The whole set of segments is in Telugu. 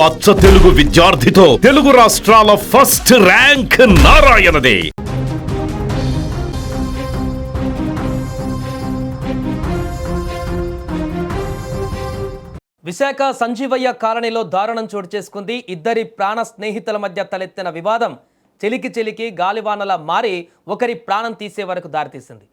అచ్చ తెలుగు విద్యార్థితో తెలుగు రాష్ట్రాల ఫస్ట్ ర్యాంక్ నారాయణదే. విశాఖ సంజీవయ్య కాలనీలో దారుణం చోటు చేసుకుంది. ఇద్దరి ప్రాణ స్నేహితుల మధ్య తలెత్తిన వివాదం చెలికి గాలివానలా మారి ఒకరి ప్రాణం తీసే వరకు దారితీసింది.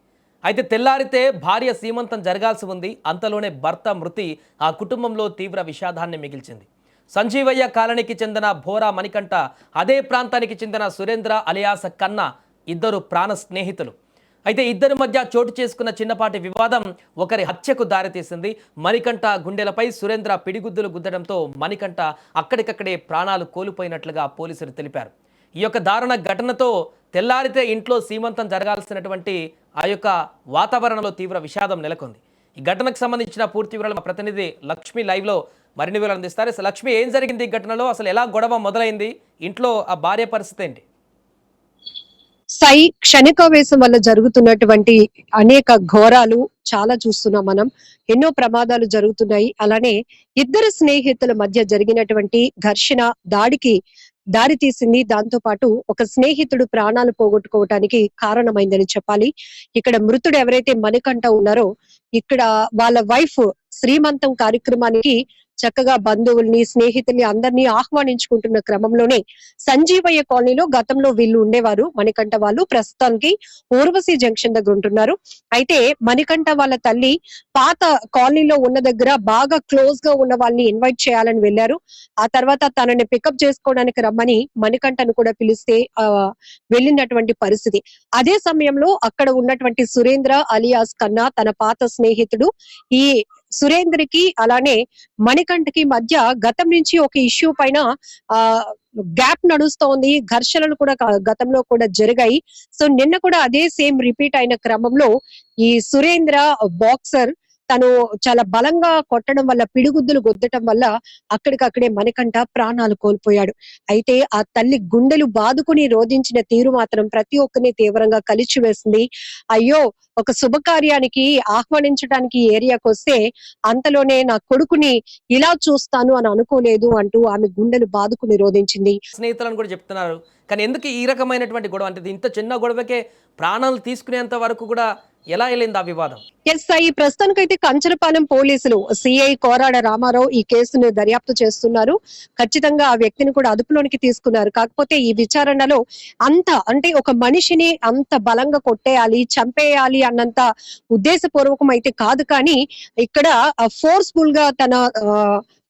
అయితే తెల్లారితే భార్య సీమంతం జరగాల్సి ఉంది. అంతలోనే భర్త మృతి ఆ కుటుంబంలో తీవ్ర విషాదాన్ని మిగిల్చింది. సంజీవయ్య కాలనీకి చెందిన భోరా మణికంఠ, అదే ప్రాంతానికి చెందిన సురేంద్ర అలియాస్ కన్నా ఇద్దరు ప్రాణ స్నేహితులు. అయితే ఇద్దరి మధ్య చోటు చేసుకున్న చిన్నపాటి వివాదం ఒకరి హత్యకు దారితీసింది. మణికంఠ గుండెలపై సురేంద్ర పిడిగుద్దులు గుద్దడంతో మణికంఠ అక్కడికక్కడే ప్రాణాలు కోల్పోయినట్లుగా పోలీసులు తెలిపారు. ఈ యొక్క దారుణ ఘటనతో తెల్లారితే ఇంట్లో సీమంతం జరగాల్సినటువంటి ఆ యొక్క వాతావరణంలో తీవ్ర విషాదం నెలకొంది. ఈ ఘటనకు సంబంధించిన పూర్తి వివరాలు మా ప్రతినిధి లక్ష్మి లైవ్లో మరిన్ని వివరాలు అందిస్తారు. లక్ష్మి, ఏం జరిగింది ఈ ఘటనలో? అసలు ఎలా గొడవ మొదలైంది? ఇంట్లో ఆ భార్య పరిస్థితి ఏంటి? క్షణికావేశం వల్ల జరుగుతున్నటువంటి అనేక ఘోరాలు చాలా చూస్తున్నాం మనం. ఎన్నో ప్రమాదాలు జరుగుతున్నాయి. అలానే ఇద్దరు స్నేహితుల మధ్య జరిగినటువంటి ఘర్షణ దాడికి దారి తీసింది. దాంతో పాటు ఒక స్నేహితుడు ప్రాణాలు పోగొట్టుకోవటానికి కారణమైందని చెప్పాలి. ఇక్కడ మృతుడు ఎవరైతే మణికంఠ ఉన్నారో, ఇక్కడ వాళ్ళ వైఫ్ శ్రీమంతం కార్యక్రమానికి చక్కగా బంధువుల్ని, స్నేహితుల్ని అందరినీ ఆహ్వానించుకుంటున్న క్రమంలోనే సంజీవయ్య కాలనీలో గతంలో వీళ్ళు ఉండేవారు. మణికంఠ వాళ్ళు ప్రస్తుతానికి ఊర్వశి జంక్షన్ దగ్గర ఉంటున్నారు. అయితే మణికంఠ వాళ్ళ తల్లి పాత కాలనీలో ఉన్న దగ్గర బాగా క్లోజ్ గా ఉన్న వాళ్ళని ఇన్వైట్ చేయాలని వెళ్ళారు. ఆ తర్వాత తనని పికప్ చేసుకోవడానికి రమ్మని మణికంఠను కూడా పిలిస్తే వెళ్ళినటువంటి పరిస్థితి. అదే సమయంలో అక్కడ ఉన్నటువంటి సురేంద్ర అలియాస్ కన్నా తన పాత స్నేహితుడు, ఈ సురేంద్రకి అలానే మణికంఠకి మధ్య గతం నుంచి ఒక ఇష్యూ పైన గ్యాప్ నడుస్తోంది. ఘర్షణలు కూడా గతంలో కూడా జరిగాయి. సో నిన్న కూడా అదే సేమ్ రిపీట్ అయిన క్రమంలో ఈ సురేంద్ర బాక్సర్ తను చాలా బలంగా కొట్టడం వల్ల, పిడిగుద్దులు గుద్దటం వల్ల అక్కడికక్కడే మణికంఠ ప్రాణాలు కోల్పోయాడు. అయితే ఆ తల్లి గుండెలు బాదుకుని రోధించిన తీరు మాత్రం ప్రతి ఒక్కరిని తీవ్రంగా కలిచివేసింది. అయ్యో, ఒక శుభకార్యానికి ఆహ్వానించడానికి ఏరియాకి వస్తే అంతలోనే నా కొడుకుని ఇలా చూస్తాను అని అనుకోలేదు అంటూ ఆమె గుండెలు బాదుకుని రోధించింది. స్నేహితులను కూడా చెప్తున్నారు, కానీ ఎందుకు ఈ రకమైనటువంటి గొడవ? అంటే ఇంత చిన్న గొడవకే ప్రాణాలు తీసుకునేంత వరకు కూడా ఎలా వెళ్ళింది ఆ వివాదం? ఈ ప్రస్తుతానికైతే కంచరపాలెం పోలీసులు సిఐ కోరాడ రామారావు ఈ కేసును దర్యాప్తు చేస్తున్నారు. ఖచ్చితంగా ఆ వ్యక్తిని కూడా అదుపులోనికి తీసుకున్నారు. కాకపోతే ఈ విచారణలో అంటే ఒక మనిషిని అంత బలంగా కొట్టేయాలి, చంపేయాలి అన్నంత ఉద్దేశపూర్వకం అయితే కాదు. కానీ ఇక్కడ ఫోర్స్ఫుల్ గా తన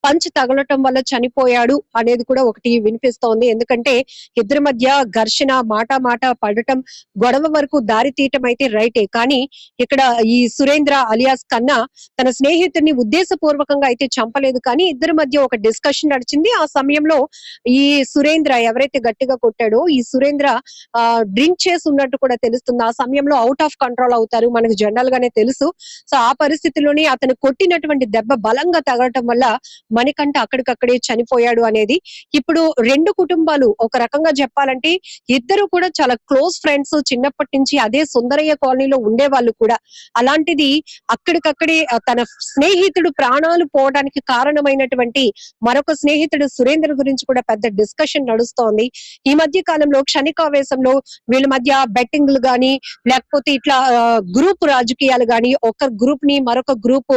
పంచ్ తగలటం వల్ల చనిపోయాడు అనేది కూడా ఒకటి వినిపిస్తోంది. ఎందుకంటే ఇద్దరి మధ్య ఘర్షణ, మాట పడటం, గొడవ వరకు దారి తీయటం అయితే రైటే. కానీ ఇక్కడ ఈ సురేంద్ర అలియాస్ కన్నా తన స్నేహితుడిని ఉద్దేశపూర్వకంగా అయితే చంపలేదు. కానీ ఇద్దరి మధ్య ఒక డిస్కషన్ నడిచింది. ఆ సమయంలో ఈ సురేంద్ర ఎవరైతే గట్టిగా కొట్టాడో, ఈ సురేంద్ర డ్రింక్ చేసి ఉన్నట్టు కూడా తెలుస్తుంది. ఆ సమయంలో అవుట్ ఆఫ్ కంట్రోల్ అవుతారు, మనకు జనరల్ గానే తెలుసు. సో ఆ పరిస్థితిలోనే అతను కొట్టినటువంటి దెబ్బ బలంగా తగలటం వల్ల మణికంఠ అక్కడికక్కడే చనిపోయాడు అనేది. ఇప్పుడు రెండు కుటుంబాలు ఒక రకంగా చెప్పాలంటే ఇద్దరు కూడా చాలా క్లోజ్ ఫ్రెండ్స్, చిన్నప్పటి నుంచి అదే సుందరయ్య కాలనీలో ఉండేవాళ్ళు కూడా. అలాంటిది అక్కడికక్కడే తన స్నేహితుడు ప్రాణాలు పోవడానికి కారణమైనటువంటి మరొక స్నేహితుడు సురేంద్ర గురించి కూడా పెద్ద డిస్కషన్ నడుస్తోంది. ఈ మధ్య కాలంలో క్షణికావేశంలో వీళ్ళ మధ్య బెట్టింగ్లు గాని, లేకపోతే ఇట్లా గ్రూప్ రాజకీయాలు గాని, ఒక గ్రూప్ ని మరొక గ్రూప్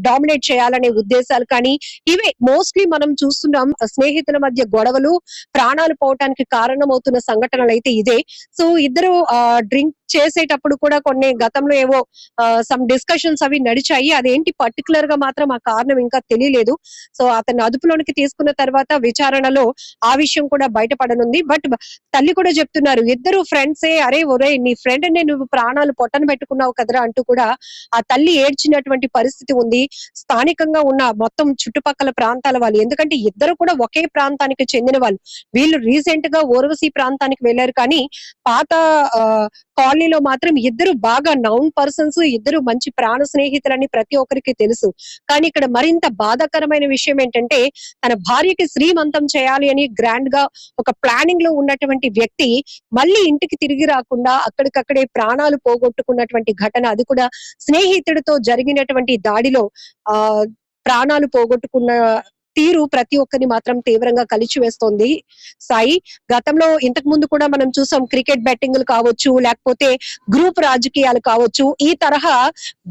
డామినేట్ చేయాలనే ఉద్దేశాలు కానీ, ఇవే మోస్ట్లీ మనం చూస్తున్నాం. స్నేహితుల మధ్య గొడవలు, ప్రాణాలు పోవటానికి కారణమవుతున్న సంఘటనలు అయితే ఇదే. సో ఇద్దరు డ్రింక్ చేసేటప్పుడు కూడా కొన్ని గతంలో ఏవో సమ్ డిస్కషన్స్ అవి నడిచాయి. అదేంటి పర్టికులర్ గా మాత్రం ఆ కారణం ఇంకా తెలియలేదు. సో అతన్ని అదుపులోనికి తీసుకున్న తర్వాత విచారణలో ఆ విషయం కూడా బయటపడనుంది. బట్ తల్లి కూడా చెప్తున్నారు, ఇద్దరు ఫ్రెండ్సే, అరే ఒరే నీ ఫ్రెండ్ నే నువ్వు ప్రాణాలు పొట్టన పెట్టుకున్నావు కదరా అంటూ కూడా ఆ తల్లి ఏడ్చినటువంటి పరిస్థితి ఉంది. స్థానికంగా ఉన్న మొత్తం చుట్టుపక్కల ప్రాంతాల వాళ్ళు, ఎందుకంటే ఇద్దరు కూడా ఒకే ప్రాంతానికి చెందిన వాళ్ళు. వీళ్ళు రీసెంట్ గా ఊర్వశి ప్రాంతానికి వెళ్లారు. కానీ పాత కాలనీలో మాత్రం ఇద్దరు బాగా నౌన్ పర్సన్స్, ఇద్దరు మంచి ప్రాణ స్నేహితులని ప్రతి ఒక్కరికి తెలుసు. కానీ ఇక్కడ మరింత బాధాకరమైన విషయం ఏంటంటే, తన భార్యకి శ్రీమంతం చేయాలి అని గ్రాండ్ గా ఒక ప్లానింగ్ లో ఉన్నటువంటి వ్యక్తి మళ్ళీ ఇంటికి తిరిగి రాకుండా అక్కడికక్కడే ప్రాణాలు పోగొట్టుకున్నటువంటి ఘటన, అది కూడా స్నేహితుడితో జరిగినటువంటి దాడిలో ప్రాణాలు పోగొట్టుకున్న తీరు ప్రతి ఒక్కరిని మాత్రం తీవ్రంగా కలిచివేస్తోంది సాయి. గతంలో ఇంతకు ముందు కూడా మనం చూసాం, క్రికెట్ బెట్టింగ్లు కావచ్చు, లేకపోతే గ్రూప్ రాజకీయాలు కావచ్చు, ఈ తరహా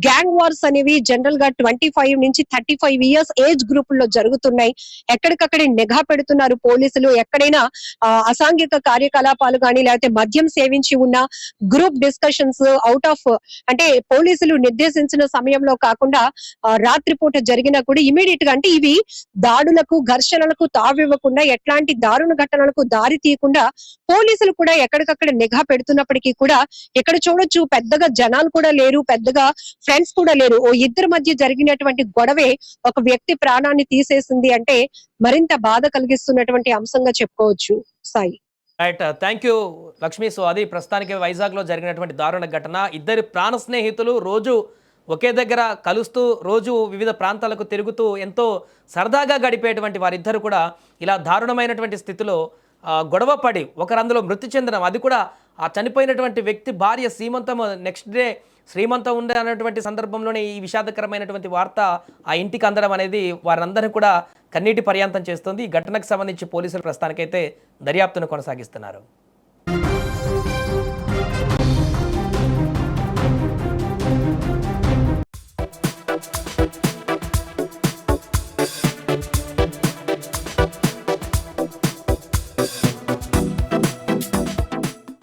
గ్యాంగ్ వార్స్ అనేవి జనరల్ గా 25 నుంచి 35 ఇయర్స్ ఏజ్ గ్రూప్ లో జరుగుతున్నాయి. ఎక్కడికక్కడే నిఘా పెడుతున్నారు పోలీసులు. ఎక్కడైనా అసాంఘిక కార్యకలాపాలు కానీ, లేకపోతే మద్యం సేవించి ఉన్న గ్రూప్ డిస్కషన్స్ అవుట్ ఆఫ్, అంటే పోలీసులు నిర్దేశించిన సమయంలో కాకుండా రాత్రిపూట జరిగినా కూడా ఇమీడియట్ గా, అంటే ఇవి దాడులకు ఘర్షణలకు తావివ్వకుండా, ఎట్లాంటి దారుణ ఘటనలకు దారి తీయకుండా పోలీసులు కూడా ఎక్కడికక్కడ నిఘా పెడుతున్నప్పటికీ కూడా ఇక్కడ చూడొచ్చు, పెద్దగా జనాలు కూడా లేరు, పెద్దగా ఫ్రెండ్స్ కూడా లేరు. ఓ ఇద్దరి మధ్య జరిగినటువంటి గొడవే ఒక వ్యక్తి ప్రాణాన్ని తీసేసింది అంటే మరింత బాధ కలిగిస్తున్నటువంటి అంశంగా చెప్పుకోవచ్చు Sai. Right, thank you Lakshmi. So అది ప్రస్తుతానికి వైజాగ్లో జరిగినటువంటి దారుణ ఘటన. ఇద్దరి ప్రాణ స్నేహితులు రోజు ఒకే దగ్గర కలుస్తూ, రోజు వివిధ ప్రాంతాలకు తిరుగుతూ ఎంతో సరదాగా గడిపేటువంటి వారిద్దరు కూడా ఇలా దారుణమైనటువంటి స్థితిలో గొడవ పడి ఒకరు అందులో మృతి చెందడం, అది కూడా ఆ చనిపోయినటువంటి వ్యక్తి భార్య సీమంతం నెక్స్ట్ డే శ్రీమంతం ఉండే అన్నటువంటి సందర్భంలోనే ఈ విషాదకరమైనటువంటి వార్త ఆ ఇంటికి అందడం అనేది వారందరినీ కూడా కన్నీటి పర్యాంతం చేస్తుంది. ఈ ఘటనకు సంబంధించి పోలీసులు ప్రస్తుతానికైతే దర్యాప్తును కొనసాగిస్తున్నారు.